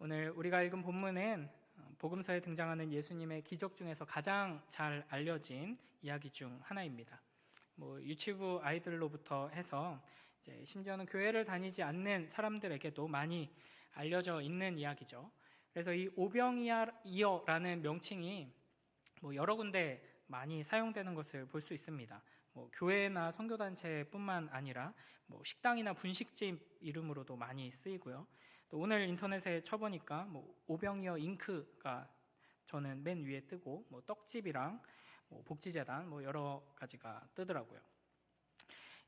오늘 우리가 읽은 본문은 복음서에 등장하는 예수님의 기적 중에서 가장 잘 알려진 이야기 중 하나입니다. 유치부 아이들로부터 해서 이제 심지어는 교회를 다니지 않는 사람들에게도 많이 알려져 있는 이야기죠. 그래서 이 오병이어라는 명칭이 여러 군데 많이 사용되는 것을 볼 수 있습니다. 교회나 선교단체뿐만 아니라 식당이나 분식집 이름으로도 많이 쓰이고요. 또 오늘 인터넷에 쳐보니까 오병이어 잉크가 저는 맨 위에 뜨고 떡집이랑 복지재단 여러 가지가 뜨더라고요.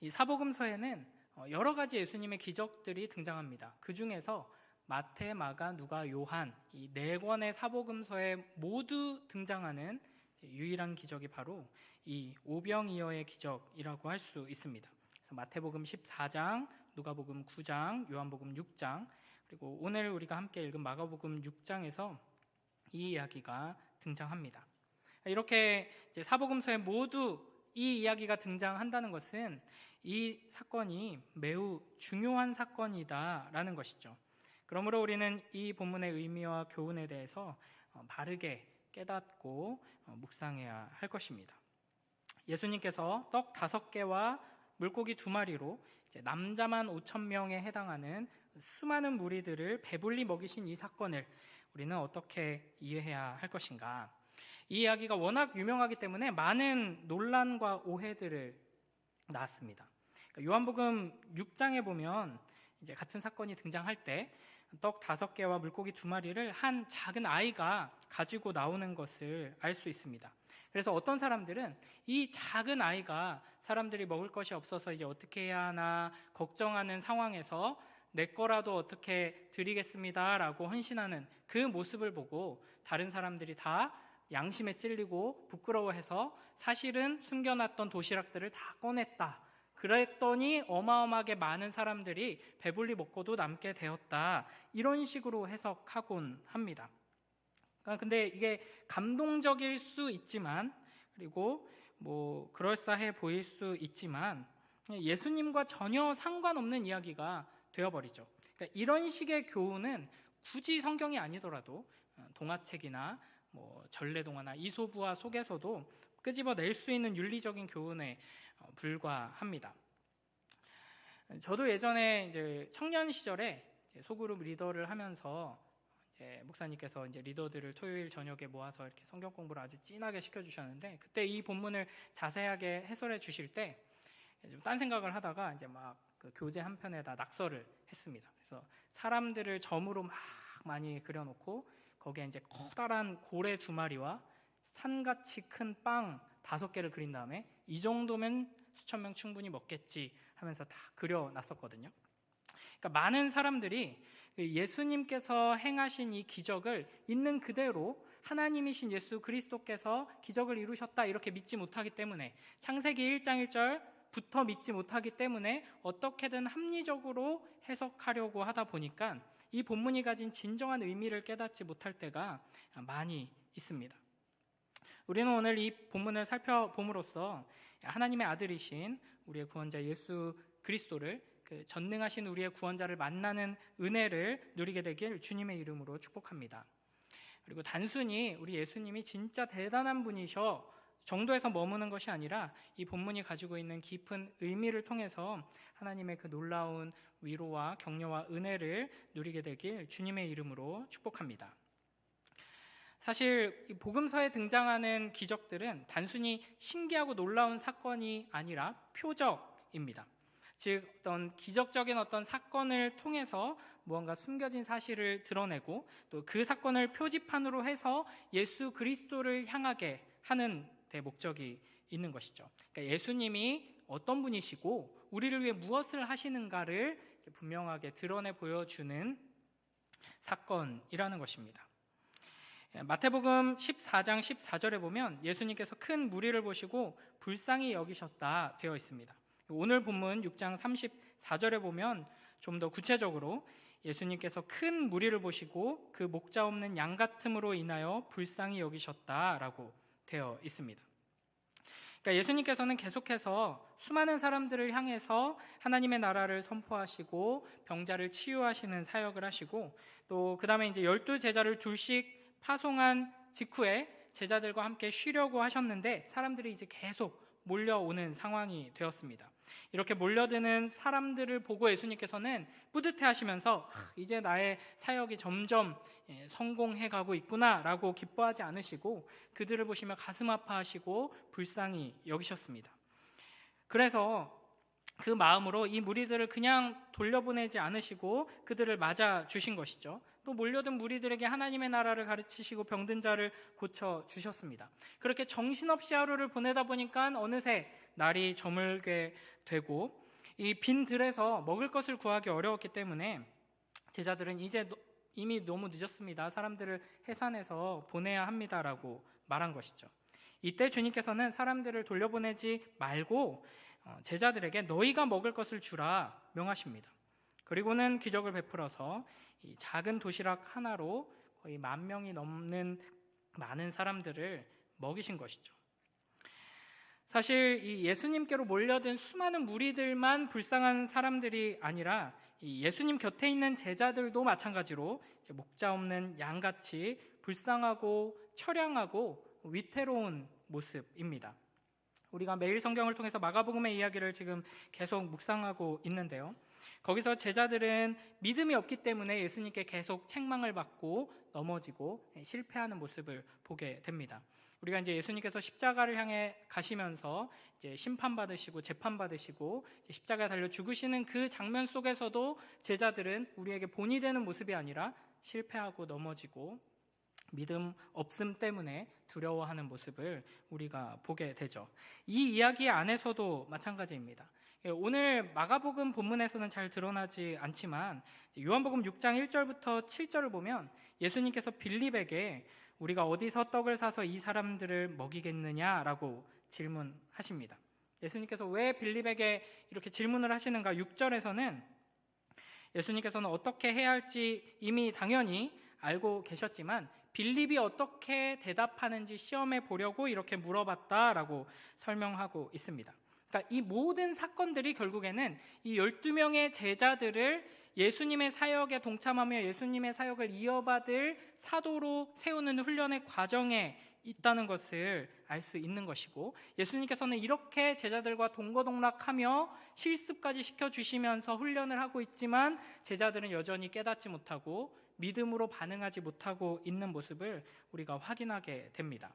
이 사복음서에는 여러 가지 예수님의 기적들이 등장합니다. 그 중에서 마태, 마가, 누가, 요한 이 네 권의 사복음서에 모두 등장하는 유일한 기적이 바로 이 오병이어의 기적이라고 할 수 있습니다. 그래서 마태복음 14장, 누가복음 9장, 요한복음 6장, 그리고 오늘 우리가 함께 읽은 마가복음 6장에서 이 이야기가 등장합니다. 이렇게 사복음서에 모두 이 이야기가 등장한다는 것은 이 사건이 매우 중요한 사건이다라는 것이죠. 그러므로 우리는 이 본문의 의미와 교훈에 대해서 바르게 깨닫고 묵상해야 할 것입니다. 예수님께서 떡 5개와 물고기 2마리로 남자만 5,000명에 해당하는 수많은 무리들을 배불리 먹이신 이 사건을 우리는 어떻게 이해해야 할 것인가? 이 이야기가 워낙 유명하기 때문에 많은 논란과 오해들을 낳았습니다. 요한복음 6장에 보면 이제 같은 사건이 등장할 때 떡 5개와 물고기 2마리를 한 작은 아이가 가지고 나오는 것을 알 수 있습니다. 그래서 어떤 사람들은 이 작은 아이가 사람들이 먹을 것이 없어서 이제 어떻게 해야 하나 걱정하는 상황에서 내 거라도 어떻게 드리겠습니다라고 헌신하는 그 모습을 보고 다른 사람들이 다 양심에 찔리고 부끄러워해서 사실은 숨겨놨던 도시락들을 다 꺼냈다. 그랬더니 어마어마하게 많은 사람들이 배불리 먹고도 남게 되었다. 이런 식으로 해석하곤 합니다. 근데 이게 감동적일 수 있지만 그리고 그럴싸해 보일 수 있지만 예수님과 전혀 상관없는 이야기가 되어버리죠. 그러니까 이런 식의 교훈은 굳이 성경이 아니더라도 동화책이나 전래동화나 이솝우화 속에서도 끄집어낼 수 있는 윤리적인 교훈에 불과합니다. 저도 예전에 이제 청년 시절에 소그룹 리더를 하면서 목사님께서 이제 리더들을 토요일 저녁에 모아서 이렇게 성경 공부를 아주 진하게 시켜주셨는데 그때 이 본문을 자세하게 해설해 주실 때 좀 딴 생각을 하다가 이제 그 교재 한 편에다 낙서를 했습니다. 그래서 사람들을 점으로 막 많이 그려놓고 거기에 이제 커다란 고래 2마리와 산같이 큰 빵 5개를 그린 다음에 이 정도면 수천 명 충분히 먹겠지 하면서 다 그려놨었거든요. 그러니까 많은 사람들이 예수님께서 행하신 이 기적을 있는 그대로 하나님이신 예수 그리스도께서 기적을 이루셨다 이렇게 믿지 못하기 때문에 창세기 1장 1절부터 믿지 못하기 때문에 어떻게든 합리적으로 해석하려고 하다 보니까 이 본문이 가진 진정한 의미를 깨닫지 못할 때가 많이 있습니다. 우리는 오늘 이 본문을 살펴봄으로써 하나님의 아들이신 우리의 구원자 예수 그리스도를 그 전능하신 우리의 구원자를 만나는 은혜를 누리게 되길 주님의 이름으로 축복합니다. 그리고 단순히 우리 예수님이 진짜 대단한 분이셔 정도에서 머무는 것이 아니라 이 본문이 가지고 있는 깊은 의미를 통해서 하나님의 그 놀라운 위로와 격려와 은혜를 누리게 되길 주님의 이름으로 축복합니다. 사실 이 복음서에 등장하는 기적들은 단순히 신기하고 놀라운 사건이 아니라 표적입니다. 즉 어떤 기적적인 어떤 사건을 통해서 무언가 숨겨진 사실을 드러내고 또 그 사건을 표지판으로 해서 예수 그리스도를 향하게 하는 데 목적이 있는 것이죠. 그러니까 예수님이 어떤 분이시고 우리를 위해 무엇을 하시는가를 분명하게 드러내 보여주는 사건이라는 것입니다. 마태복음 14장 14절에 보면 예수님께서 큰 무리를 보시고 불쌍히 여기셨다 되어 있습니다. 오늘 본문 6장 34절에 보면 좀 더 구체적으로 예수님께서 큰 무리를 보시고 그 목자 없는 양 같음으로 인하여 불쌍히 여기셨다라고 되어 있습니다. 그러니까 예수님께서는 계속해서 수많은 사람들을 향해서 하나님의 나라를 선포하시고 병자를 치유하시는 사역을 하시고, 또 그 다음에 이제 12제자를 둘씩 파송한 직후에 제자들과 함께 쉬려고 하셨는데 사람들이 이제 계속 몰려오는 상황이 되었습니다. 이렇게 몰려드는 사람들을 보고 예수님께서는 뿌듯해하시면서 이제 나의 사역이 점점 성공해가고 있구나 라고 기뻐하지 않으시고 그들을 보시며 가슴 아파하시고 불쌍히 여기셨습니다. 그래서 그 마음으로 이 무리들을 그냥 돌려보내지 않으시고 그들을 맞아주신 것이죠. 또 몰려든 무리들에게 하나님의 나라를 가르치시고 병든 자를 고쳐주셨습니다. 그렇게 정신없이 하루를 보내다 보니까 어느새 날이 저물게 되고 이 빈 들에서 먹을 것을 구하기 어려웠기 때문에 제자들은 이제 이미 너무 늦었습니다. 사람들을 해산해서 보내야 합니다라고 말한 것이죠. 이때 주님께서는 사람들을 돌려보내지 말고 제자들에게 너희가 먹을 것을 주라 명하십니다. 그리고는 기적을 베풀어서 이 작은 도시락 하나로 거의 10,000명이 넘는 많은 사람들을 먹이신 것이죠. 사실 이 예수님께로 몰려든 수많은 무리들만 불쌍한 사람들이 아니라 이 예수님 곁에 있는 제자들도 마찬가지로 목자 없는 양같이 불쌍하고 처량하고 위태로운 모습입니다. 우리가 매일 성경을 통해서 마가복음의 이야기를 지금 계속 묵상하고 있는데요. 거기서 제자들은 믿음이 없기 때문에 예수님께 계속 책망을 받고 넘어지고 실패하는 모습을 보게 됩니다. 우리가 이제 예수님께서 십자가를 향해 가시면서 이제 심판받으시고 재판받으시고 십자가에 달려 죽으시는 그 장면 속에서도 제자들은 우리에게 본이 되는 모습이 아니라 실패하고 넘어지고 믿음 없음 때문에 두려워하는 모습을 우리가 보게 되죠. 이 이야기 안에서도 마찬가지입니다. 오늘 마가복음 본문에서는 잘 드러나지 않지만 요한복음 6장 1절부터 7절을 보면 예수님께서 빌립에게 우리가 어디서 떡을 사서 이 사람들을 먹이겠느냐라고 질문하십니다. 예수님께서 왜 빌립에게 이렇게 질문을 하시는가? 6절에서는 예수님께서는 어떻게 해야 할지 이미 당연히 알고 계셨지만 빌립이 어떻게 대답하는지 시험해 보려고 이렇게 물어봤다라고 설명하고 있습니다. 그러니까 이 모든 사건들이 결국에는 이 12명의 제자들을 예수님의 사역에 동참하며 예수님의 사역을 이어받을 사도로 세우는 훈련의 과정에 있다는 것을 알 수 있는 것이고, 예수님께서는 이렇게 제자들과 동거동락하며 실습까지 시켜주시면서 훈련을 하고 있지만 제자들은 여전히 깨닫지 못하고 믿음으로 반응하지 못하고 있는 모습을 우리가 확인하게 됩니다.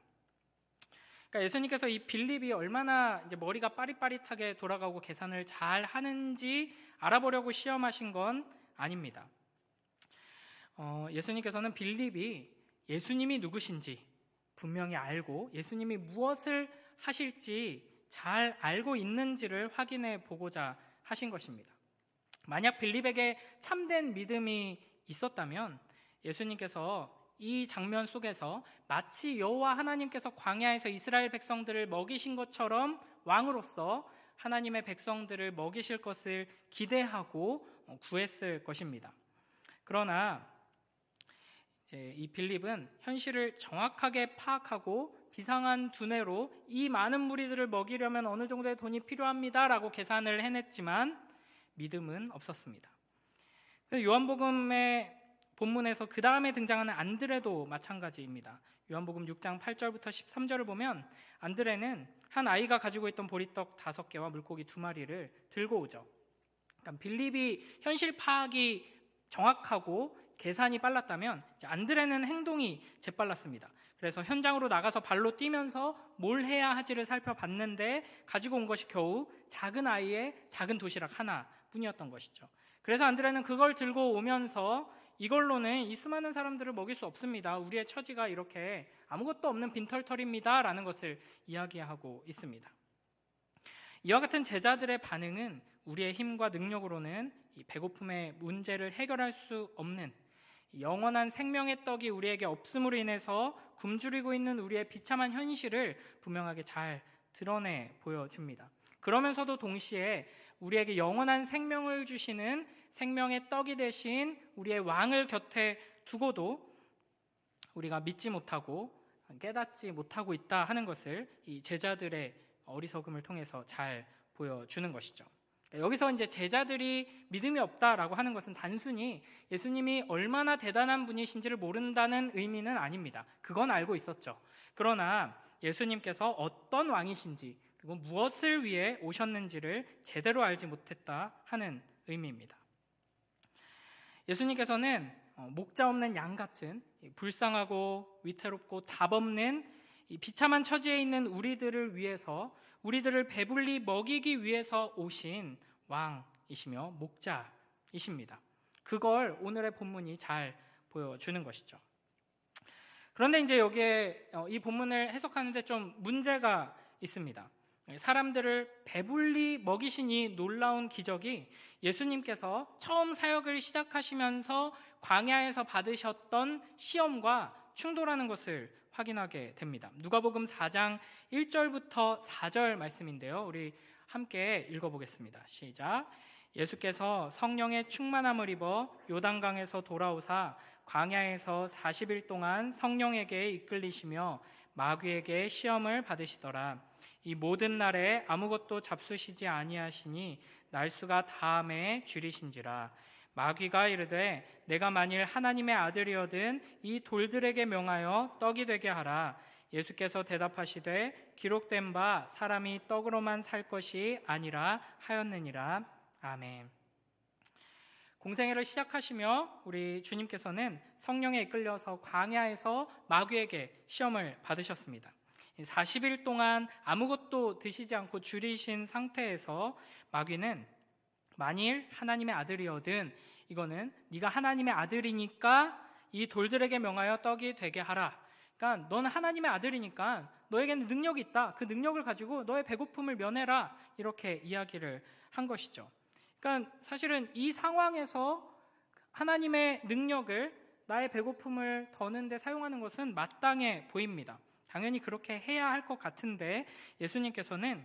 그러니까 예수님께서 이 빌립이 얼마나 이제 머리가 빠릿빠릿하게 돌아가고 계산을 잘 하는지 알아보려고 시험하신 건 아닙니다. 예수님께서는 빌립이 예수님이 누구신지 분명히 알고 예수님이 무엇을 하실지 잘 알고 있는지를 확인해 보고자 하신 것입니다. 만약 빌립에게 참된 믿음이 있었다면 예수님께서 이 장면 속에서 마치 여호와 하나님께서 광야에서 이스라엘 백성들을 먹이신 것처럼 왕으로서 하나님의 백성들을 먹이실 것을 기대하고 구했을 것입니다. 그러나 이제 이 빌립은 현실을 정확하게 파악하고 비상한 두뇌로 이 많은 무리들을 먹이려면 어느 정도의 돈이 필요합니다라고 계산을 해냈지만 믿음은 없었습니다. 요한복음의 본문에서 그 다음에 등장하는 안드레도 마찬가지입니다. 요한복음 6장 8절부터 13절을 보면 안드레는 한 아이가 가지고 있던 보리떡 5개와 물고기 2마리를 들고 오죠. 그러니까 빌립이 현실 파악이 정확하고 계산이 빨랐다면 안드레는 행동이 재빨랐습니다. 그래서 현장으로 나가서 발로 뛰면서 뭘 해야 하지를 살펴봤는데 가지고 온 것이 겨우 작은 아이의 작은 도시락 하나뿐이었던 것이죠. 그래서 안드레는 그걸 들고 오면서 이걸로는 이 수많은 사람들을 먹일 수 없습니다. 우리의 처지가 이렇게 아무것도 없는 빈털털입니다 라는 것을 이야기하고 있습니다. 이와 같은 제자들의 반응은 우리의 힘과 능력으로는 이 배고픔의 문제를 해결할 수 없는 영원한 생명의 떡이 우리에게 없음으로 인해서 굶주리고 있는 우리의 비참한 현실을 분명하게 잘 드러내 보여줍니다. 그러면서도 동시에 우리에게 영원한 생명을 주시는 생명의 떡이 되신 우리의 왕을 곁에 두고도 우리가 믿지 못하고 깨닫지 못하고 있다 하는 것을 이 제자들의 어리석음을 통해서 잘 보여주는 것이죠. 여기서 이제 제자들이 믿음이 없다라고 하는 것은 단순히 예수님이 얼마나 대단한 분이신지를 모른다는 의미는 아닙니다. 그건 알고 있었죠. 그러나 예수님께서 어떤 왕이신지 그리고 무엇을 위해 오셨는지를 제대로 알지 못했다 하는 의미입니다. 예수님께서는 목자 없는 양 같은 불쌍하고 위태롭고 답 없는 이 비참한 처지에 있는 우리들을 위해서, 우리들을 배불리 먹이기 위해서 오신 왕이시며 목자이십니다. 그걸 오늘의 본문이 잘 보여주는 것이죠. 그런데 이제 여기에 이 본문을 해석하는데 좀 문제가 있습니다. 사람들을 배불리 먹이신 이 놀라운 기적이 예수님께서 처음 사역을 시작하시면서 광야에서 받으셨던 시험과 충돌하는 것을 확인하게 됩니다. 누가복음 4장 1절부터 4절 말씀인데요. 우리 함께 읽어보겠습니다. 시작. 예수께서 성령의 충만함을 입어 요단강에서 돌아오사 광야에서 40일 동안 성령에게 이끌리시며 마귀에게 시험을 받으시더라. 이 모든 날에 아무것도 잡수시지 아니하시니 날수가 다함에 줄이신지라. 마귀가 이르되 내가 만일 하나님의 아들이거든 이 돌들에게 명하여 떡이 되게 하라. 예수께서 대답하시되 기록된 바 사람이 떡으로만 살 것이 아니라 하였느니라. 아멘. 공생애를 시작하시며 우리 주님께서는 성령에 이끌려서 광야에서 마귀에게 시험을 받으셨습니다. 40일 동안 아무것도 드시지 않고 줄이신 상태에서 마귀는 만일 하나님의 아들이거든 이거는 네가 하나님의 아들이니까 이 돌들에게 명하여 떡이 되게 하라. 그러니까 너는 하나님의 아들이니까 너에게는 능력이 있다. 그 능력을 가지고 너의 배고픔을 면해라. 이렇게 이야기를 한 것이죠. 그러니까 사실은 이 상황에서 하나님의 능력을 나의 배고픔을 더는 데 사용하는 것은 마땅해 보입니다. 당연히 그렇게 해야 할 것 같은데 예수님께서는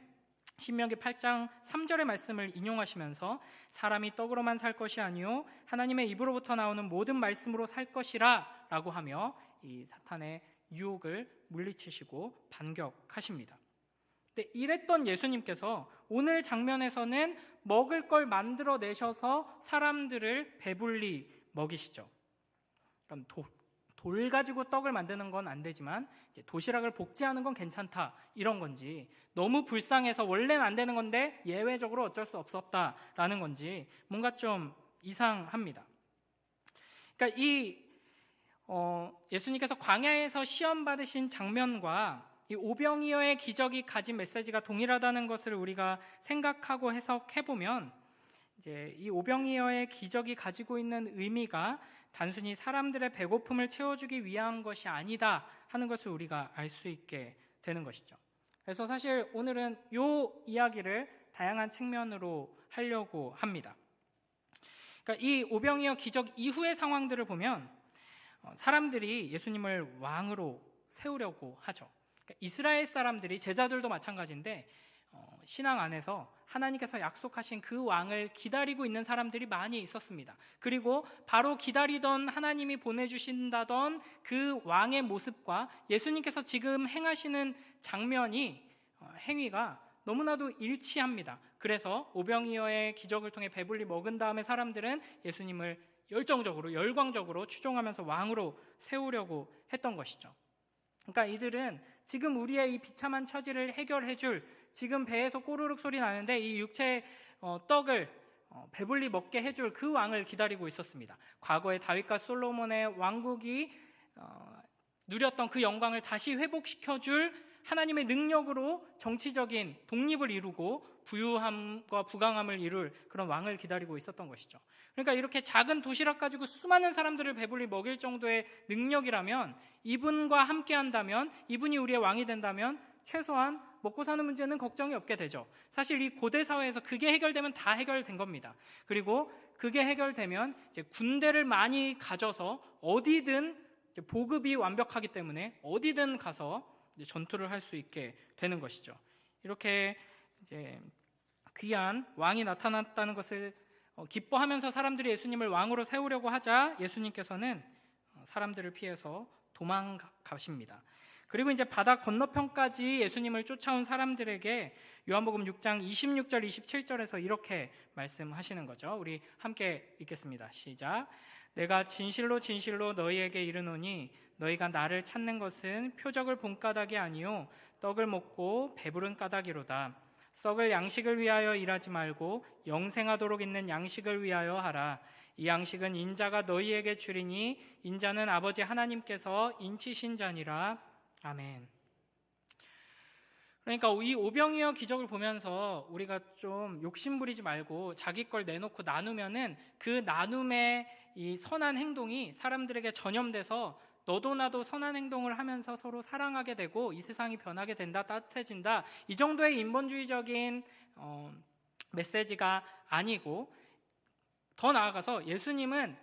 신명기 8장 3절의 말씀을 인용하시면서 사람이 떡으로만 살 것이 아니요 하나님의 입으로부터 나오는 모든 말씀으로 살 것이라 라고 하며 이 사탄의 유혹을 물리치시고 반격하십니다. 근데 이랬던 예수님께서 오늘 장면에서는 먹을 걸 만들어내셔서 사람들을 배불리 먹이시죠. 그러니까 돌 가지고 떡을 만드는 건 안 되지만 이제 도시락을 볶지하는 건 괜찮다 이런 건지, 너무 불쌍해서 원래는 안 되는 건데 예외적으로 어쩔 수 없었다라는 건지 뭔가 좀 이상합니다. 그러니까 예수님께서 광야에서 시험 받으신 장면과 이 오병이어의 기적이 가진 메시지가 동일하다는 것을 우리가 생각하고 해석해 보면 이제 이 오병이어의 기적이 가지고 있는 의미가 단순히 사람들의 배고픔을 채워주기 위한 것이 아니다 하는 것을 우리가 알 수 있게 되는 것이죠. 그래서 사실 오늘은 이 이야기를 다양한 측면으로 하려고 합니다. 그러니까 이 오병이어 기적 이후의 상황들을 보면 사람들이 예수님을 왕으로 세우려고 하죠. 그러니까 이스라엘 사람들이, 제자들도 마찬가지인데 신앙 안에서 하나님께서 약속하신 그 왕을 기다리고 있는 사람들이 많이 있었습니다. 그리고 바로 기다리던 하나님이 보내주신다던 그 왕의 모습과 예수님께서 지금 행하시는 장면이, 행위가 너무나도 일치합니다. 그래서 오병이어의 기적을 통해 배불리 먹은 다음에 사람들은 예수님을 열정적으로, 열광적으로 추종하면서 왕으로 세우려고 했던 것이죠. 그러니까 이들은 지금 우리의 이 비참한 처지를 해결해 줄, 지금 배에서 꼬르륵 소리 나는데 이 육체의 떡을 배불리 먹게 해줄 그 왕을 기다리고 있었습니다. 과거에 다윗과 솔로몬의 왕국이 누렸던 그 영광을 다시 회복시켜줄 하나님의 능력으로 정치적인 독립을 이루고 부유함과 부강함을 이룰 그런 왕을 기다리고 있었던 것이죠. 그러니까 이렇게 작은 도시락 가지고 수많은 사람들을 배불리 먹일 정도의 능력이라면, 이분과 함께 한다면, 이분이 우리의 왕이 된다면 최소한 먹고 사는 문제는 걱정이 없게 되죠. 사실 이 고대 사회에서 그게 해결되면 다 해결된 겁니다. 그리고 그게 해결되면 이제 군대를 많이 가져서 어디든 이제 보급이 완벽하기 때문에 어디든 가서 이제 전투를 할 수 있게 되는 것이죠. 이렇게 이제 귀한 왕이 나타났다는 것을 기뻐하면서 사람들이 예수님을 왕으로 세우려고 하자 예수님께서는 사람들을 피해서 도망가십니다. 그리고 이제 바다 건너편까지 예수님을 쫓아온 사람들에게 요한복음 6장 26절 27절에서 이렇게 말씀하시는 거죠. 우리 함께 읽겠습니다. 시작. 내가 진실로 진실로 너희에게 이르노니 너희가 나를 찾는 것은 표적을 본 까닭이 아니요 떡을 먹고 배부른 까닭이로다. 썩을 양식을 위하여 일하지 말고 영생하도록 있는 양식을 위하여 하라. 이 양식은 인자가 너희에게 주리니 인자는 아버지 하나님께서 인치신 자니라. 아멘. 그러니까 이 오병이어 기적을 보면서 우리가 좀 욕심부리지 말고 자기 걸 내놓고 나누면은 그 나눔의 이 선한 행동이 사람들에게 전염돼서 너도 나도 선한 행동을 하면서 서로 사랑하게 되고 이 세상이 변하게 된다, 따뜻해진다. 이 정도의 인본주의적인 메시지가 아니고 더 나아가서 예수님은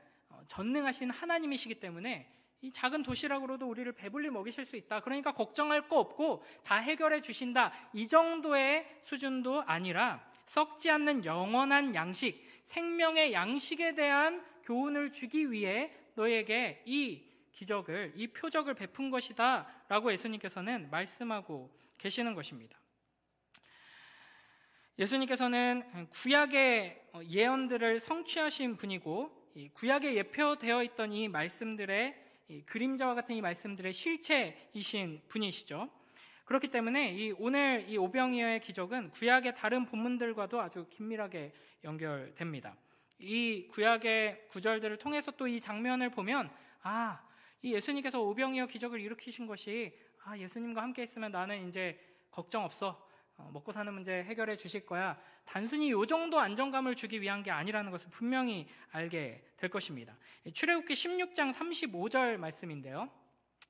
전능하신 하나님이시기 때문에 이 작은 도시락으로도 우리를 배불리 먹이실 수 있다. 그러니까 걱정할 거 없고 다 해결해 주신다. 이 정도의 수준도 아니라 썩지 않는 영원한 양식, 생명의 양식에 대한 교훈을 주기 위해 너에게 이 기적을, 이 표적을 베푼 것이다 라고 예수님께서는 말씀하고 계시는 것입니다. 예수님께서는 구약의 예언들을 성취하신 분이고 구약에 예표되어 있던 이 말씀들의 그림자와 같은 이 말씀들의 실체이신 분이시죠. 그렇기 때문에 오늘 이 오병이어의 기적은 구약의 다른 본문들과도 아주 긴밀하게 연결됩니다. 이 구약의 구절들을 통해서 또 이 장면을 보면 이 예수님께서 오병이어 기적을 일으키신 것이 예수님과 함께 있으면 나는 이제 걱정 없어. 먹고 사는 문제 해결해 주실 거야. 단순히 이 정도 안정감을 주기 위한 게 아니라는 것을 분명히 알게 될 것입니다. 출애굽기 16장 35절 말씀인데요.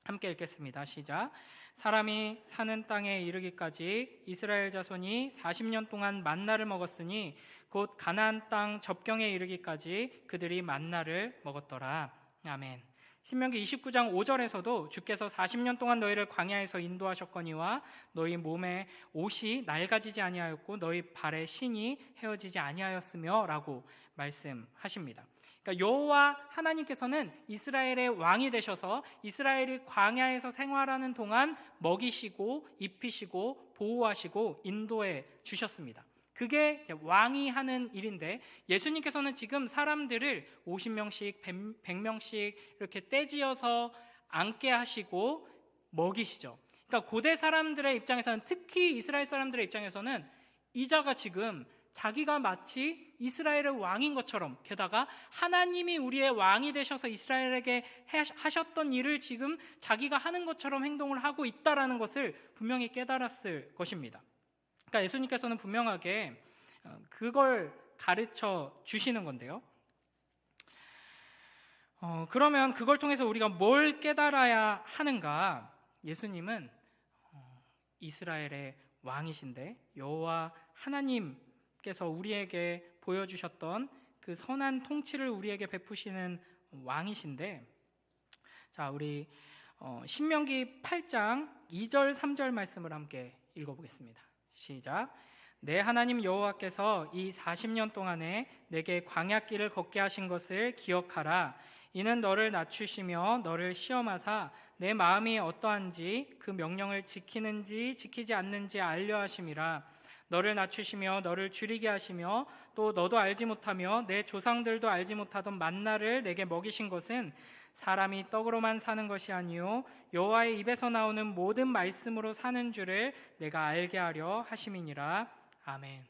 함께 읽겠습니다. 시작. 사람이 사는 땅에 이르기까지 이스라엘 자손이 40년 동안 만나를 먹었으니 곧 가나안 땅 접경에 이르기까지 그들이 만나를 먹었더라. 아멘. 신명기 29장 5절에서도 주께서 40년 동안 너희를 광야에서 인도하셨거니와 너희 몸에 옷이 낡아지지 아니하였고 너희 발에 신이 헤어지지 아니하였으며 라고 말씀하십니다. 그러니까 여호와 하나님께서는 이스라엘의 왕이 되셔서 이스라엘이 광야에서 생활하는 동안 먹이시고 입히시고 보호하시고 인도해 주셨습니다. 그게 이제 왕이 하는 일인데 예수님께서는 지금 사람들을 50명씩 100명씩 이렇게 떼지어서 앉게 하시고 먹이시죠. 그러니까 고대 사람들의 입장에서는, 특히 이스라엘 사람들의 입장에서는 이자가 지금 자기가 마치 이스라엘의 왕인 것처럼, 게다가 하나님이 우리의 왕이 되셔서 이스라엘에게 하셨던 일을 지금 자기가 하는 것처럼 행동을 하고 있다라는 것을 분명히 깨달았을 것입니다. 그러니까 예수님께서는 분명하게 그걸 가르쳐 주시는 건데요. 그러면 그걸 통해서 우리가 뭘 깨달아야 하는가? 예수님은 이스라엘의 왕이신데 여호와 하나님께서 우리에게 보여주셨던 그 선한 통치를 우리에게 베푸시는 왕이신데, 자, 우리 신명기 8장 2절 3절 말씀을 함께 읽어보겠습니다. 시작. 내 하나님 여호와께서 이 40년 동안에 내게 광야길을 걷게 하신 것을 기억하라. 이는 너를 낮추시며 너를 시험하사 내 마음이 어떠한지 그 명령을 지키는지 지키지 않는지 알려 하심이라. 너를 낮추시며 너를 줄이게 하시며 또 너도 알지 못하며 내 조상들도 알지 못하던 만나를 내게 먹이신 것은 사람이 떡으로만 사는 것이 아니요 여호와의 입에서 나오는 모든 말씀으로 사는 줄을 내가 알게 하려 하심이니라. 아멘.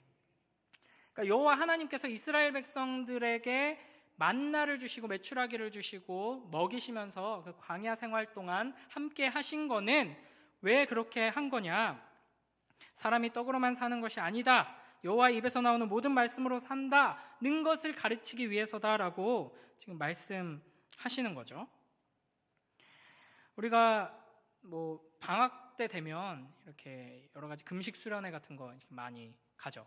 그러니까 여호와 하나님께서 이스라엘 백성들에게 만나를 주시고 메추라기를 주시고 먹이시면서 그 광야 생활 동안 함께 하신 거는 왜 그렇게 한 거냐? 사람이 떡으로만 사는 것이 아니다. 여호와의 입에서 나오는 모든 말씀으로 산다는 것을 가르치기 위해서다라고 지금 말씀하시는 거죠. 우리가 방학 때 되면 이렇게 여러 가지 금식 수련회 같은 거 많이 가죠.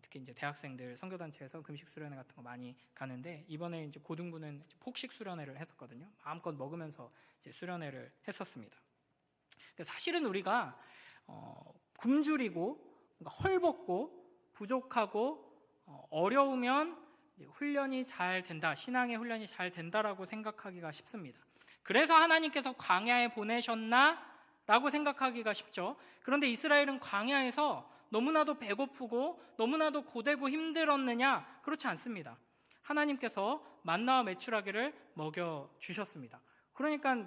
특히 이제 대학생들 선교단체에서 금식 수련회 같은 거 많이 가는데, 이번에 이제 고등부는 폭식 수련회를 했었거든요. 마음껏 먹으면서 이제 수련회를 했었습니다. 사실은 우리가 굶주리고 헐벗고 부족하고 어려우면 훈련이 잘 된다, 신앙의 훈련이 잘 된다라고 생각하기가 쉽습니다. 그래서 하나님께서 광야에 보내셨나? 라고 생각하기가 쉽죠. 그런데 이스라엘은 광야에서 너무나도 배고프고 너무나도 고되고 힘들었느냐? 그렇지 않습니다. 하나님께서 만나와 메추라기를 먹여주셨습니다. 그러니까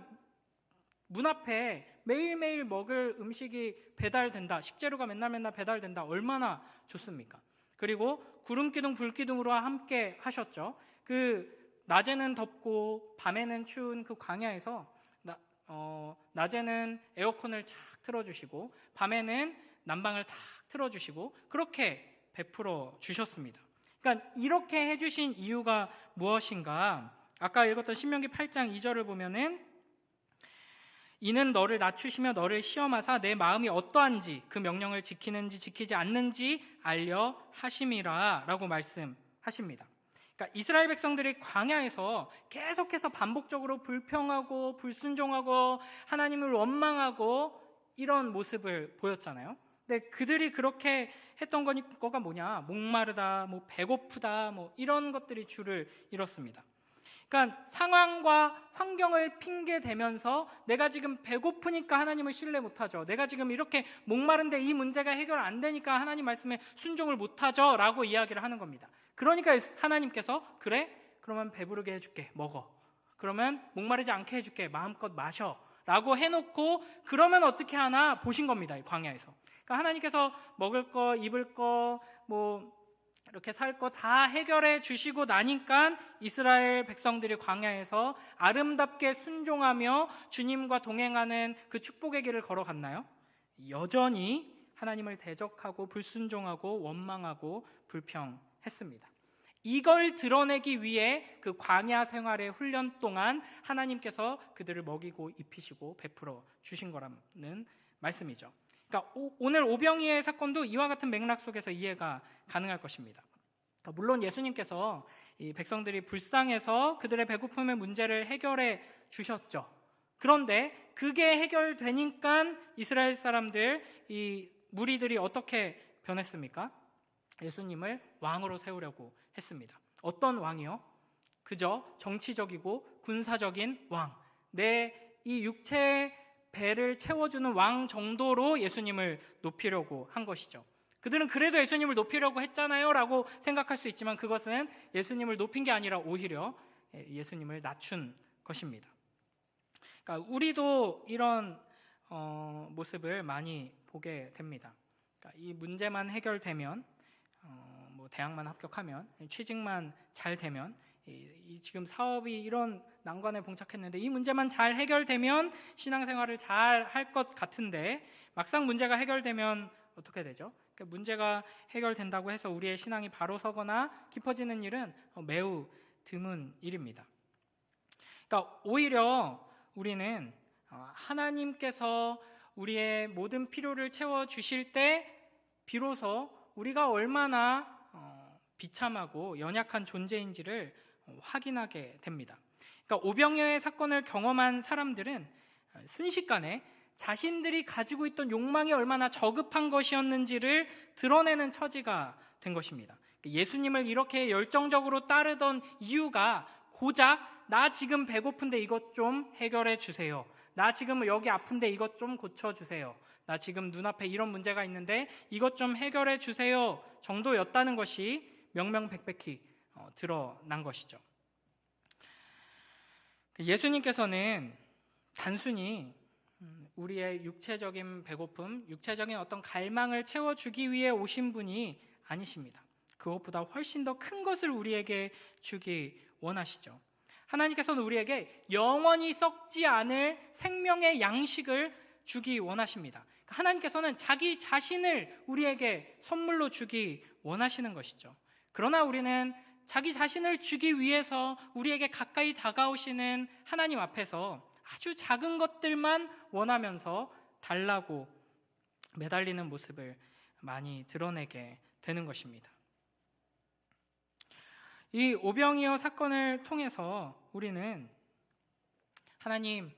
문 앞에 매일매일 먹을 음식이 배달된다, 식재료가 맨날 배달된다, 얼마나 좋습니까? 그리고 구름기둥 불기둥으로 함께 하셨죠. 낮에는 덥고 밤에는 추운 그 광야에서 낮에는 에어컨을 쫙 틀어주시고 밤에는 난방을 탁 틀어주시고 그렇게 베풀어 주셨습니다. 그러니까 이렇게 해주신 이유가 무엇인가? 아까 읽었던 신명기 8장 2절을 보면은 이는 너를 낮추시며 너를 시험하사 내 마음이 어떠한지 그 명령을 지키는지 지키지 않는지 알려 하심이라 라고 말씀하십니다. 그러니까 이스라엘 백성들이 광야에서 계속해서 반복적으로 불평하고 불순종하고 하나님을 원망하고 이런 모습을 보였잖아요. 근데 그들이 그렇게 했던 거가 뭐냐? 목마르다, 배고프다, 이런 것들이 주를 이뤘습니다. 그러니까 상황과 환경을 핑계 대면서 내가 지금 배고프니까 하나님을 신뢰 못하죠. 내가 지금 이렇게 목마른데 이 문제가 해결 안 되니까 하나님 말씀에 순종을 못하죠 라고 이야기를 하는 겁니다. 그러니까 하나님께서 그래? 그러면 배부르게 해줄게, 먹어. 그러면 목마르지 않게 해줄게, 마음껏 마셔 라고 해놓고 그러면 어떻게 하나 보신 겁니다. 이 광야에서. 그러니까 하나님께서 먹을 거, 입을 거, 이렇게 살 거 다 해결해 주시고 나니까 이스라엘 백성들이 광야에서 아름답게 순종하며 주님과 동행하는 그 축복의 길을 걸어갔나요? 여전히 하나님을 대적하고 불순종하고 원망하고 불평했습니다. 이걸 드러내기 위해 그 광야 생활의 훈련 동안 하나님께서 그들을 먹이고 입히시고 베풀어 주신 거라는 말씀이죠. 그러니까 오늘 오병이의 사건도 이와 같은 맥락 속에서 이해가 가능할 것입니다. 물론 예수님께서 이 백성들이 불쌍해서 그들의 배고픔의 문제를 해결해 주셨죠. 그런데 그게 해결되니까 이스라엘 사람들, 이 무리들이 어떻게 변했습니까? 예수님을 왕으로 세우려고 했습니다. 어떤 왕이요? 그저 정치적이고 군사적인 왕, 내 이 육체의 배를 채워주는 왕 정도로 예수님을 높이려고 한 것이죠. 그들은 그래도 예수님을 높이려고 했잖아요 라고 생각할 수 있지만 그것은 예수님을 높인 게 아니라 오히려 예수님을 낮춘 것입니다. 그러니까 우리도 이런 모습을 많이 보게 됩니다. 그러니까 이 문제만 해결되면 대학만 합격하면, 취직만 잘 되면, 지금 사업이 이런 난관에 봉착했는데 이 문제만 잘 해결되면 신앙생활을 잘 할 것 같은데 막상 문제가 해결되면 어떻게 되죠? 그러니까 문제가 해결된다고 해서 우리의 신앙이 바로 서거나 깊어지는 일은 매우 드문 일입니다. 그러니까 오히려 우리는 하나님께서 우리의 모든 필요를 채워주실 때 비로소 우리가 얼마나 비참하고 연약한 존재인지를 확인하게 됩니다. 그러니까 오병이어의 사건을 경험한 사람들은 순식간에 자신들이 가지고 있던 욕망이 얼마나 저급한 것이었는지를 드러내는 처지가 된 것입니다. 예수님을 이렇게 열정적으로 따르던 이유가 고작 나 지금 배고픈데 이것 좀 해결해 주세요. 나 지금 여기 아픈데 이것 좀 고쳐주세요. 나 지금 눈앞에 이런 문제가 있는데 이것 좀 해결해 주세요 정도였다는 것이 명명백백히 드러난 것이죠. 예수님께서는 단순히 우리의 육체적인 배고픔, 육체적인 어떤 갈망을 채워주기 위해 오신 분이 아니십니다. 그것보다 훨씬 더 큰 것을 우리에게 주기 원하시죠. 하나님께서는 우리에게 영원히 썩지 않을 생명의 양식을 주기 원하십니다. 하나님께서는 자기 자신을 우리에게 선물로 주기 원하시는 것이죠. 그러나 우리는 자기 자신을 주기 위해서 우리에게 가까이 다가오시는 하나님 앞에서 아주 작은 것들만 원하면서 달라고 매달리는 모습을 많이 드러내게 되는 것입니다. 이 오병이어 사건을 통해서 우리는 하나님,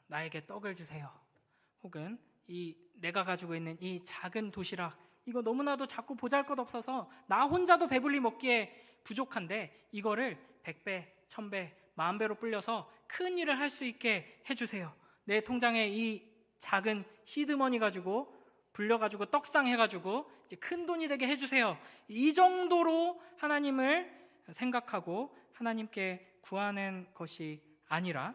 나에게 떡을 주세요. 혹은 내가 가지고 있는 이 작은 도시락, 이거 너무나도 작고 보잘것없어서 나 혼자도 배불리 먹기에 부족한데 이거를 100배, 1000배, 10,000배로 불려서 큰 일을 할 수 있게 해주세요. 내 통장에 이 작은 시드머니 가지고 불려가지고 떡상 해가지고 이제 큰 돈이 되게 해주세요. 이 정도로 하나님을 생각하고 하나님께 구하는 것이 아니라,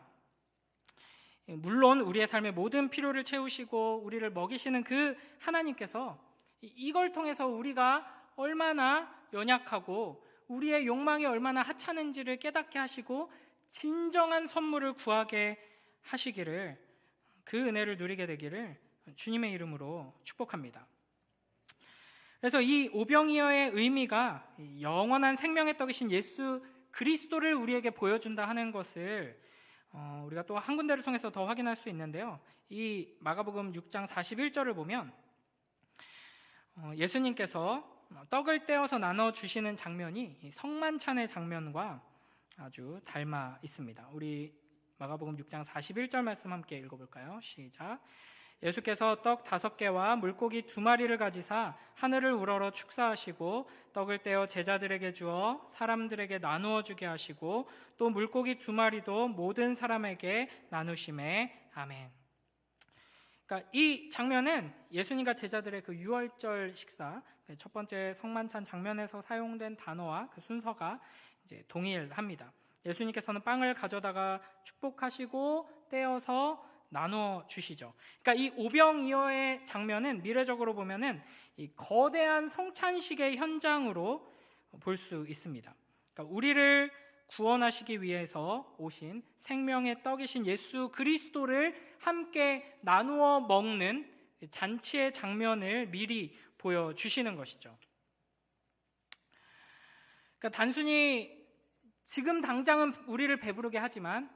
물론 우리의 삶의 모든 필요를 채우시고 우리를 먹이시는 그 하나님께서 이걸 통해서 우리가 얼마나 연약하고 우리의 욕망이 얼마나 하찮은지를 깨닫게 하시고 진정한 선물을 구하게 하시기를, 그 은혜를 누리게 되기를 주님의 이름으로 축복합니다. 그래서 이 오병이어의 의미가 영원한 생명의 떡이신 예수 그리스도를 우리에게 보여준다 하는 것을 우리가 또 한 군데를 통해서 더 확인할 수 있는데요. 이 마가복음 6장 41절을 보면 예수님께서 떡을 떼어서 나눠주시는 장면이 성만찬의 장면과 아주 닮아 있습니다. 우리 마가복음 6장 41절 말씀 함께 읽어볼까요? 시작. 예수께서 떡 5개와 물고기 2마리를 가지사 하늘을 우러러 축사하시고 떡을 떼어 제자들에게 주어 사람들에게 나누어 주게 하시고 또 물고기 2마리도 모든 사람에게 나누심에 아멘. 그러니까 이 장면은 예수님과 제자들의 그 유월절 식사, 첫 번째 성만찬 장면에서 사용된 단어와 그 순서가 이제 동일합니다. 예수님께서는 빵을 가져다가 축복하시고 떼어서 나누어 주시죠. 그러니까 이 오병이어의 장면은 미래적으로 보면은 이 거대한 성찬식의 현장으로 볼 수 있습니다. 그러니까 우리를 구원하시기 위해서 오신 생명의 떡이신 예수 그리스도를 함께 나누어 먹는 잔치의 장면을 미리 보여주시는 것이죠. 그러니까 단순히 지금 당장은 우리를 배부르게 하지만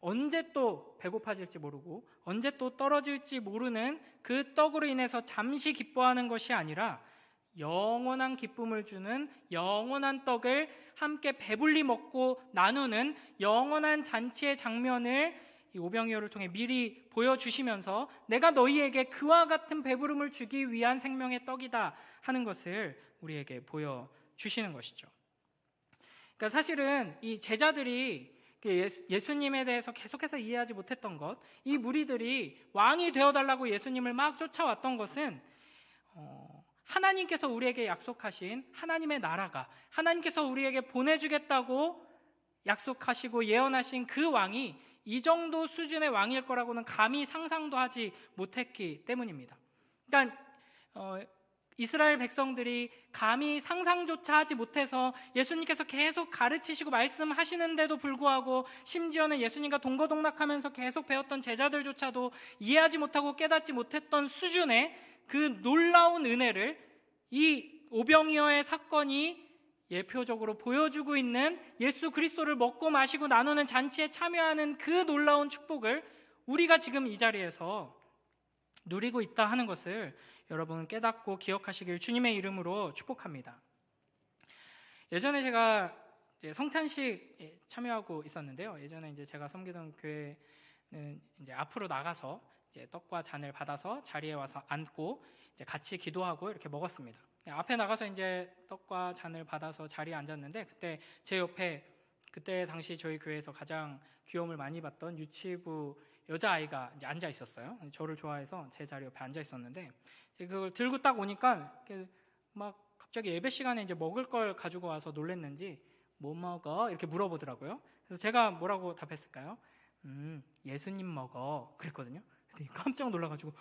언제 또 배고파질지 모르고 언제 또 떨어질지 모르는 그 떡으로 인해서 잠시 기뻐하는 것이 아니라 영원한 기쁨을 주는 영원한 떡을 함께 배불리 먹고 나누는 영원한 잔치의 장면을 이 오병이어를 통해 미리 보여주시면서 내가 너희에게 그와 같은 배부름을 주기 위한 생명의 떡이다 하는 것을 우리에게 보여주시는 것이죠. 그러니까 사실은 이 제자들이 예수님에 대해서 계속해서 이해하지 못했던 것, 이 무리들이 왕이 되어달라고 예수님을 막 쫓아왔던 것은 하나님께서 우리에게 약속하신 하나님의 나라가, 하나님께서 우리에게 보내주겠다고 약속하시고 예언하신 그 왕이 이 정도 수준의 왕일 거라고는 감히 상상도 하지 못했기 때문입니다. 그러니까 이스라엘 백성들이 감히 상상조차 하지 못해서 예수님께서 계속 가르치시고 말씀하시는데도 불구하고, 심지어는 예수님과 동거동락하면서 계속 배웠던 제자들조차도 이해하지 못하고 깨닫지 못했던 수준의 그 놀라운 은혜를 이 오병이어의 사건이 예표적으로 보여주고 있는 예수 그리스도를 먹고 마시고 나누는 잔치에 참여하는 그 놀라운 축복을 우리가 지금 이 자리에서 누리고 있다 하는 것을 여러분 깨닫고 기억하시길 주님의 이름으로 축복합니다. 예전에 제가 이제 성찬식에 참여하고 있었는데요. 예전에 이제 제가 섬기던 교회는 이제 앞으로 나가서 이제 떡과 잔을 받아서 자리에 와서 앉고 이제 같이 기도하고 이렇게 먹었습니다. 앞에 나가서 이제 떡과 잔을 받아서 자리에 앉았는데, 그때 제 옆에 그때 당시 저희 교회에서 가장 귀여움을 많이 받던 유치부 여자아이가 이제 앉아 있었어요. 저를 좋아해서 제 자리 옆에 앉아 있었는데, 그걸 들고 딱 오니까 막 갑자기 예배 시간에 이제 먹을 걸 가지고 와서 놀랬는지 뭐 먹어? 이렇게 물어보더라고요. 그래서 제가 뭐라고 답했을까요? 예수님 먹어 그랬거든요. 근데 깜짝 놀라가지고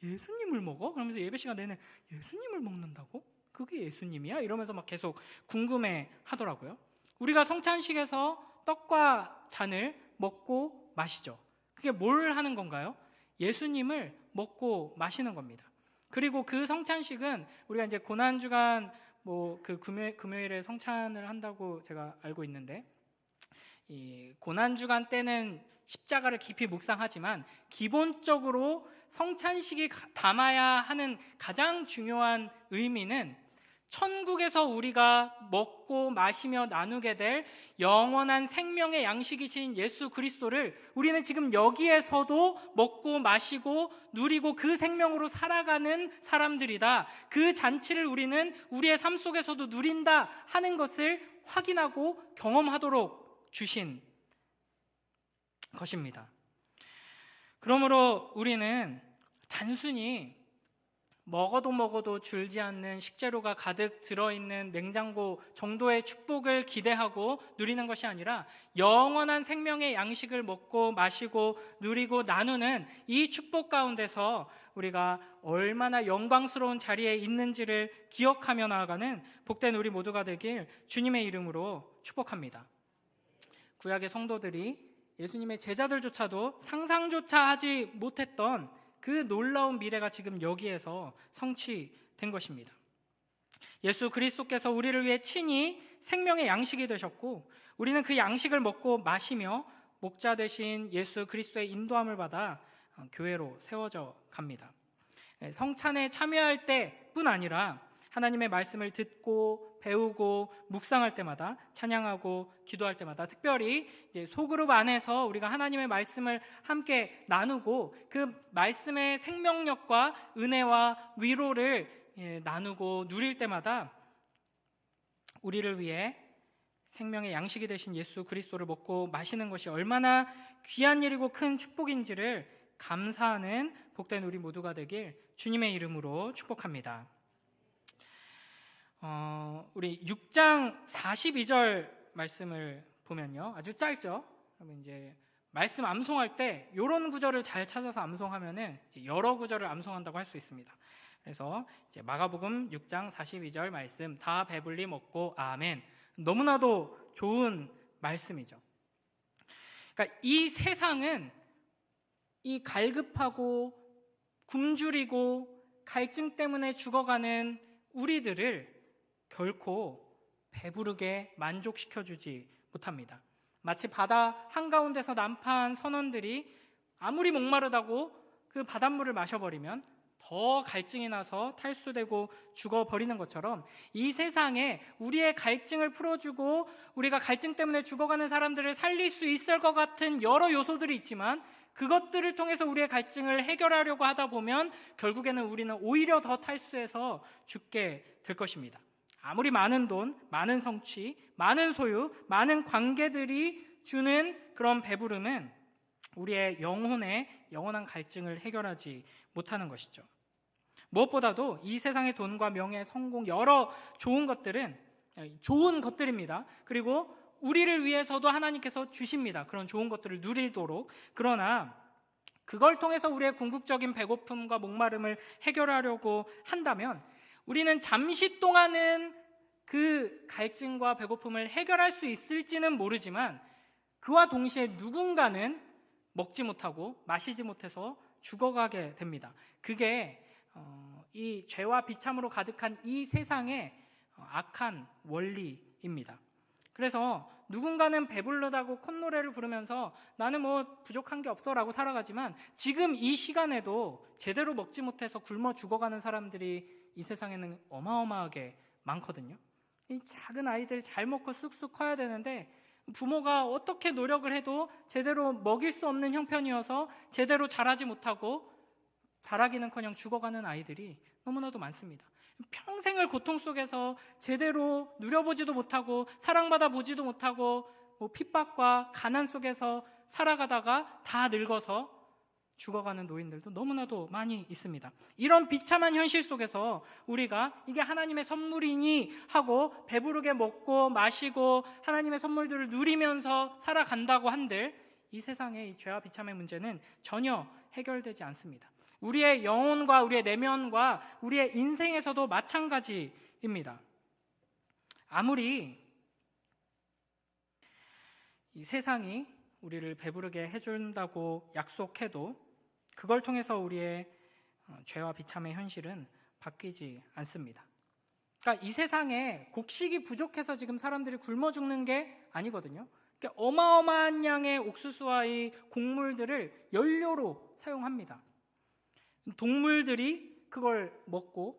예수님을 먹어? 그러면서 예배 시간 내내 예수님을 먹는다고? 그게 예수님이야? 이러면서 막 계속 궁금해 하더라고요. 우리가 성찬식에서 떡과 잔을 먹고 마시죠. 그게 뭘 하는 건가요? 예수님을 먹고 마시는 겁니다. 그리고 그 성찬식은 우리가 이제 고난주간 뭐 그 금요일에 성찬을 한다고 제가 알고 있는데, 이 고난주간 때는 십자가를 깊이 묵상하지만 기본적으로 성찬식이 담아야 하는 가장 중요한 의미는 천국에서 우리가 먹고 마시며 나누게 될 영원한 생명의 양식이신 예수 그리스도를 우리는 지금 여기에서도 먹고 마시고 누리고 그 생명으로 살아가는 사람들이다. 그 잔치를 우리는 우리의 삶 속에서도 누린다 하는 것을 확인하고 경험하도록 주신 것입니다. 그러므로 우리는 단순히 먹어도 줄지 않는 식재료가 가득 들어있는 냉장고 정도의 축복을 기대하고 누리는 것이 아니라 영원한 생명의 양식을 먹고 마시고 누리고 나누는 이 축복 가운데서 우리가 얼마나 영광스러운 자리에 있는지를 기억하며 나아가는 복된 우리 모두가 되길 주님의 이름으로 축복합니다. 구약의 성도들이 예수님의 제자들조차도 상상조차 하지 못했던 그 놀라운 미래가 지금 여기에서 성취된 것입니다. 예수 그리스도께서 우리를 위해 친히 생명의 양식이 되셨고 우리는 그 양식을 먹고 마시며 목자 되신 예수 그리스도의 인도함을 받아 교회로 세워져 갑니다. 성찬에 참여할 때뿐 아니라 하나님의 말씀을 듣고 배우고 묵상할 때마다, 찬양하고 기도할 때마다, 특별히 이제 소그룹 안에서 우리가 하나님의 말씀을 함께 나누고 그 말씀의 생명력과 은혜와 위로를 나누고 누릴 때마다 우리를 위해 생명의 양식이 되신 예수 그리스도를 먹고 마시는 것이 얼마나 귀한 일이고 큰 축복인지를 감사하는 복된 우리 모두가 되길 주님의 이름으로 축복합니다. 우리 6장 42절 말씀을 보면요, 아주 짧죠. 그러면 이제 말씀 암송할 때 이런 구절을 잘 찾아서 암송하면은 여러 구절을 암송한다고 할 수 있습니다. 그래서 이제 마가복음 6장 42절 말씀, 다 배불리 먹고 아멘. 너무나도 좋은 말씀이죠. 그러니까 이 세상은 이 갈급하고 굶주리고 갈증 때문에 죽어가는 우리들을 결코 배부르게 만족시켜주지 못합니다. 마치 바다 한가운데서 난파한 선원들이 아무리 목마르다고 그 바닷물을 마셔버리면 더 갈증이 나서 탈수되고 죽어버리는 것처럼 이 세상에 우리의 갈증을 풀어주고 우리가 갈증 때문에 죽어가는 사람들을 살릴 수 있을 것 같은 여러 요소들이 있지만 그것들을 통해서 우리의 갈증을 해결하려고 하다 보면 결국에는 우리는 오히려 더 탈수해서 죽게 될 것입니다. 아무리 많은 돈, 많은 성취, 많은 소유, 많은 관계들이 주는 그런 배부름은 우리의 영혼의 영원한 갈증을 해결하지 못하는 것이죠. 무엇보다도 이 세상의 돈과 명예, 성공, 여러 좋은 것들은 좋은 것들입니다. 그리고 우리를 위해서도 하나님께서 주십니다. 그런 좋은 것들을 누리도록. 그러나 그걸 통해서 우리의 궁극적인 배고픔과 목마름을 해결하려고 한다면 우리는 잠시 동안은 그 갈증과 배고픔을 해결할 수 있을지는 모르지만 그와 동시에 누군가는 먹지 못하고 마시지 못해서 죽어가게 됩니다. 그게 이 죄와 비참으로 가득한 이 세상의 악한 원리입니다. 그래서 누군가는 배부르다고 콧노래를 부르면서 나는 뭐 부족한 게 없어라고 살아가지만 지금 이 시간에도 제대로 먹지 못해서 굶어 죽어가는 사람들이 이 세상에는 어마어마하게 많거든요. 이 작은 아이들 잘 먹고 쑥쑥 커야 되는데 부모가 어떻게 노력을 해도 제대로 먹일 수 없는 형편이어서 제대로 자라지 못하고 자라기는커녕 죽어가는 아이들이 너무나도 많습니다. 평생을 고통 속에서 제대로 누려보지도 못하고 사랑받아 보지도 못하고 핍박과 가난 속에서 살아가다가 다 늙어서 죽어가는 노인들도 너무나도 많이 있습니다. 이런 비참한 현실 속에서 우리가 이게 하나님의 선물이니 하고 배부르게 먹고 마시고 하나님의 선물들을 누리면서 살아간다고 한들 이 세상의 이 죄와 비참의 문제는 전혀 해결되지 않습니다. 우리의 영혼과 우리의 내면과 우리의 인생에서도 마찬가지입니다. 아무리 이 세상이 우리를 배부르게 해준다고 약속해도 그걸 통해서 우리의 죄와 비참의 현실은 바뀌지 않습니다. 그러니까 이 세상에 곡식이 부족해서 지금 사람들이 굶어 죽는 게 아니거든요. 그러니까 어마어마한 양의 옥수수와 이 곡물들을 연료로 사용합니다. 동물들이 그걸 먹고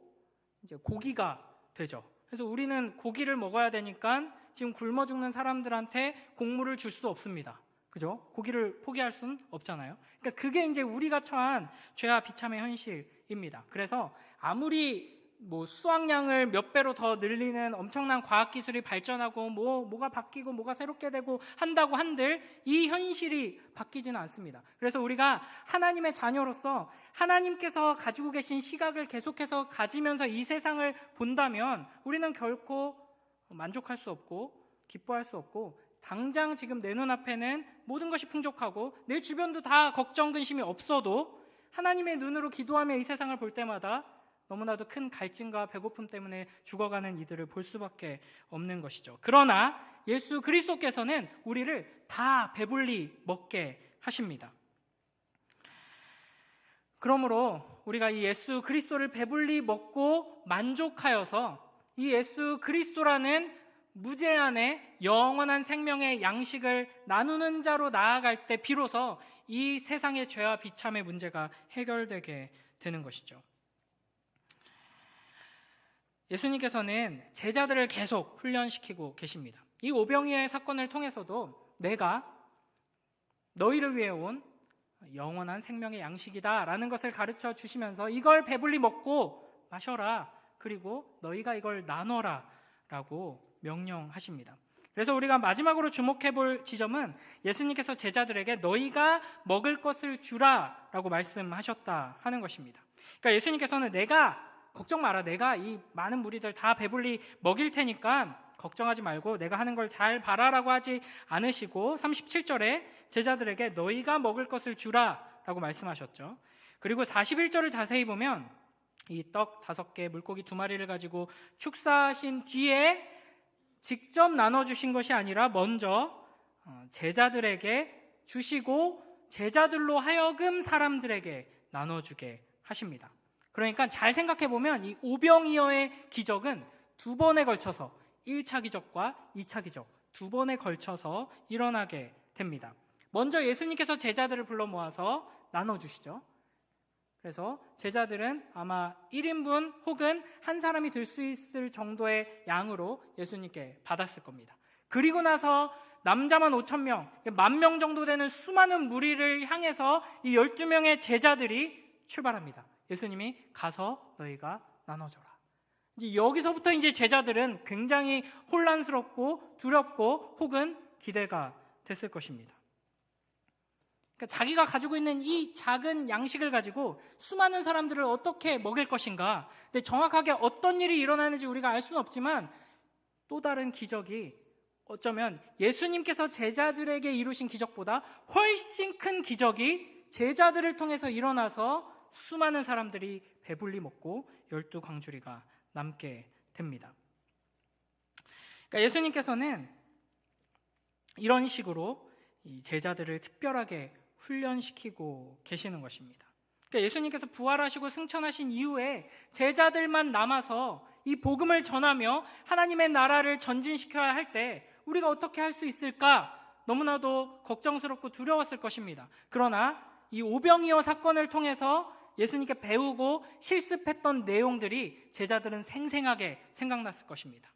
이제 고기가 되죠. 그래서 우리는 고기를 먹어야 되니까 지금 굶어 죽는 사람들한테 곡물을 줄 수 없습니다. 그죠? 고기를 포기할 수는 없잖아요. 그러니까 그게 이제 우리가 처한 죄와 비참의 현실입니다. 그래서 아무리 뭐 수확량을 몇 배로 더 늘리는 엄청난 과학 기술이 발전하고 뭐가 바뀌고 뭐가 새롭게 되고 한다고 한들 이 현실이 바뀌지는 않습니다. 그래서 우리가 하나님의 자녀로서 하나님께서 가지고 계신 시각을 계속해서 가지면서 이 세상을 본다면 우리는 결코 만족할 수 없고 기뻐할 수 없고, 당장 지금 내 눈앞에는 모든 것이 풍족하고 내 주변도 다 걱정 근심이 없어도 하나님의 눈으로 기도하며 이 세상을 볼 때마다 너무나도 큰 갈증과 배고픔 때문에 죽어가는 이들을 볼 수밖에 없는 것이죠. 그러나 예수 그리스도께서는 우리를 다 배불리 먹게 하십니다. 그러므로 우리가 이 예수 그리스도를 배불리 먹고 만족하여서 이 예수 그리스도라는 무제한의 영원한 생명의 양식을 나누는 자로 나아갈 때 비로소 이 세상의 죄와 비참의 문제가 해결되게 되는 것이죠. 예수님께서는 제자들을 계속 훈련시키고 계십니다. 이 오병이어의 사건을 통해서도 내가 너희를 위해 온 영원한 생명의 양식이다 라는 것을 가르쳐 주시면서 이걸 배불리 먹고 마셔라, 그리고 너희가 이걸 나눠라 라고 명령하십니다. 그래서 우리가 마지막으로 주목해 볼 지점은 예수님께서 제자들에게 너희가 먹을 것을 주라 라고 말씀하셨다 하는 것입니다. 그러니까 예수님께서는 내가 걱정 마라, 내가 이 많은 무리들 다 배불리 먹일 테니까 걱정하지 말고 내가 하는 걸 잘 봐라라고 하지 않으시고 37절에 제자들에게 너희가 먹을 것을 주라 라고 말씀하셨죠. 그리고 41절을 자세히 보면 이 떡 5개, 물고기 2마리를 가지고 축사하신 뒤에 직접 나눠주신 것이 아니라 먼저 제자들에게 주시고 제자들로 하여금 사람들에게 나눠주게 하십니다. 그러니까 잘 생각해 보면 이 오병이어의 기적은 2번에 걸쳐서 1차 기적과 2차 기적 2번에 걸쳐서 일어나게 됩니다. 먼저 예수님께서 제자들을 불러 모아서 나눠주시죠. 그래서 제자들은 아마 1인분 혹은 한 사람이 들 수 있을 정도의 양으로 예수님께 받았을 겁니다. 그리고 나서 남자만 5,000명, 10,000명 정도 되는 수많은 무리를 향해서 이 12명의 제자들이 출발합니다. 예수님이 가서 너희가 나눠줘라. 이제 여기서부터 이제 제자들은 굉장히 혼란스럽고 두렵고 혹은 기대가 됐을 것입니다. 그러니까 자기가 가지고 있는 이 작은 양식을 가지고 수많은 사람들을 어떻게 먹일 것인가. 근데 정확하게 어떤 일이 일어나는지 우리가 알 수는 없지만 또 다른 기적이 어쩌면 예수님께서 제자들에게 이루신 기적보다 훨씬 큰 기적이 제자들을 통해서 일어나서 수많은 사람들이 배불리 먹고 12광주리가 남게 됩니다. 그러니까 예수님께서는 이런 식으로 이 제자들을 특별하게 훈련시키고 계시는 것입니다. 그러니까 예수님께서 부활하시고 승천하신 이후에 제자들만 남아서 이 복음을 전하며 하나님의 나라를 전진시켜야 할 때 우리가 어떻게 할 수 있을까? 너무나도 걱정스럽고 두려웠을 것입니다. 그러나 이 오병이어 사건을 통해서 예수님께 배우고 실습했던 내용들이 제자들은 생생하게 생각났을 것입니다.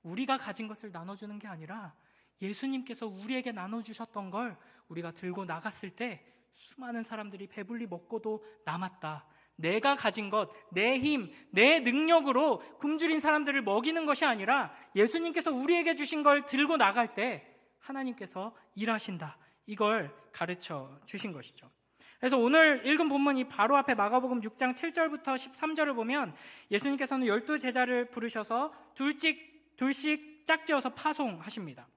우리가 가진 것을 나눠주는 게 아니라 예수님께서 우리에게 나눠주셨던 걸 우리가 들고 나갔을 때 수많은 사람들이 배불리 먹고도 남았다. 내가 가진 것, 내 힘, 내 능력으로 굶주린 사람들을 먹이는 것이 아니라 예수님께서 우리에게 주신 걸 들고 나갈 때 하나님께서 일하신다. 이걸 가르쳐 주신 것이죠. 그래서 오늘 읽은 본문이 바로 앞에 마가복음 6장 7절부터 13절을 보면 예수님께서는 12제자를 부르셔서 둘씩 짝지어서 파송하십니다.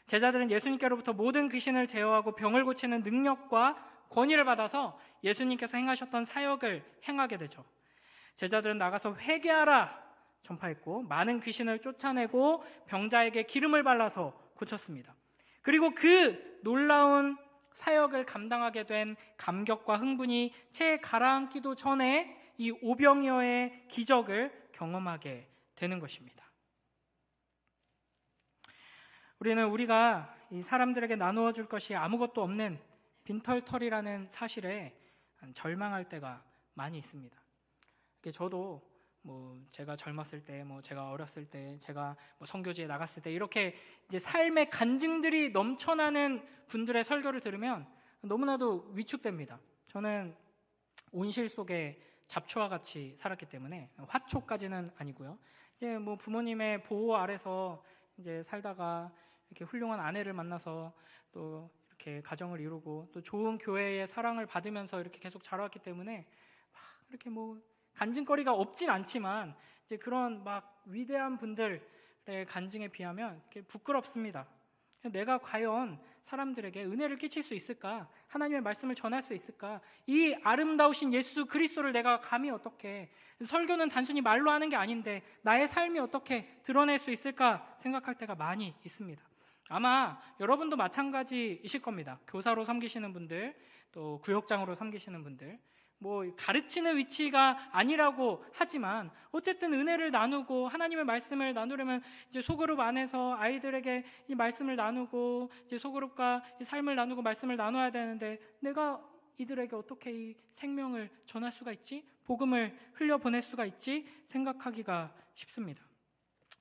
제자들은 예수님께로부터 모든 귀신을 제어하고 병을 고치는 능력과 권위를 받아서 예수님께서 행하셨던 사역을 행하게 되죠. 제자들은 나가서 회개하라 전파했고 많은 귀신을 쫓아내고 병자에게 기름을 발라서 고쳤습니다. 그리고 그 놀라운 사역을 감당하게 된 감격과 흥분이 채 가라앉기도 전에 이 오병이어의 기적을 경험하게 되는 것입니다. 우리가 이 사람들에게 나누어 줄 것이 아무것도 없는 빈털터리라는 사실에 절망할 때가 많이 있습니다. 저도 제가 젊었을 때, 제가 어렸을 때, 제가 선교지에 나갔을 때 이렇게 이제 삶의 간증들이 넘쳐나는 분들의 설교를 들으면 너무나도 위축됩니다. 저는 온실 속에 잡초와 같이 살았기 때문에, 화초까지는 아니고요. 이제 뭐 부모님의 보호 아래서 이제 살다가 이렇게 훌륭한 아내를 만나서 또 이렇게 가정을 이루고 또 좋은 교회의 사랑을 받으면서 이렇게 계속 자라왔기 때문에 막 이렇게 뭐 간증거리가 없진 않지만 이제 그런 막 위대한 분들의 간증에 비하면 이렇게 부끄럽습니다. 내가 과연 사람들에게 은혜를 끼칠 수 있을까? 하나님의 말씀을 전할 수 있을까? 이 아름다우신 예수 그리스도를 내가 감히 어떻게, 설교는 단순히 말로 하는 게 아닌데 나의 삶이 어떻게 드러낼 수 있을까 생각할 때가 많이 있습니다. 아마 여러분도 마찬가지이실 겁니다. 교사로 섬기시는 분들, 또 구역장으로 섬기시는 분들, 뭐 가르치는 위치가 아니라고 하지만 어쨌든 은혜를 나누고 하나님의 말씀을 나누려면 이제 소그룹 안에서 아이들에게 이 말씀을 나누고 이제 소그룹과 이 삶을 나누고 말씀을 나눠야 되는데 내가 이들에게 어떻게 이 생명을 전할 수가 있지? 복음을 흘려보낼 수가 있지? 생각하기가 쉽습니다.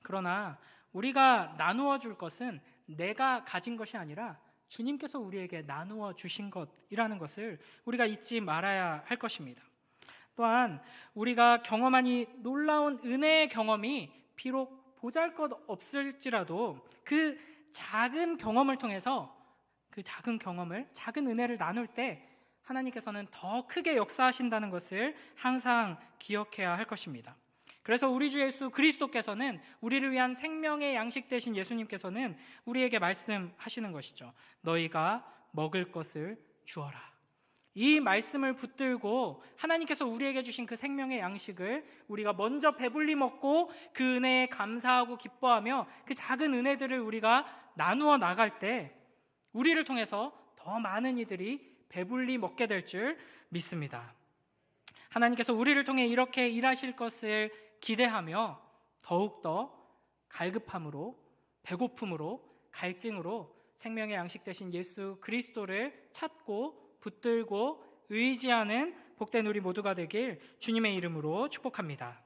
그러나 우리가 나누어 줄 것은 내가 가진 것이 아니라 주님께서 우리에게 나누어 주신 것이라는 것을 우리가 잊지 말아야 할 것입니다. 또한 우리가 경험한 이 놀라운 은혜의 경험이 비록 보잘것없을지라도 그 작은 경험을 통해서 그 작은 경험을, 작은 은혜를 나눌 때 하나님께서는 더 크게 역사하신다는 것을 항상 기억해야 할 것입니다. 그래서 우리 주 예수 그리스도께서는, 우리를 위한 생명의 양식 되신 예수님께서는 우리에게 말씀하시는 것이죠. 너희가 먹을 것을 주어라. 이 말씀을 붙들고 하나님께서 우리에게 주신 그 생명의 양식을 우리가 먼저 배불리 먹고 그 은혜에 감사하고 기뻐하며 그 작은 은혜들을 우리가 나누어 나갈 때 우리를 통해서 더 많은 이들이 배불리 먹게 될 줄 믿습니다. 하나님께서 우리를 통해 이렇게 일하실 것을 기대하며 더욱더 갈급함으로, 배고픔으로, 갈증으로 생명의 양식 되신 예수 그리스도를 찾고 붙들고 의지하는 복된 우리 모두가 되길 주님의 이름으로 축복합니다.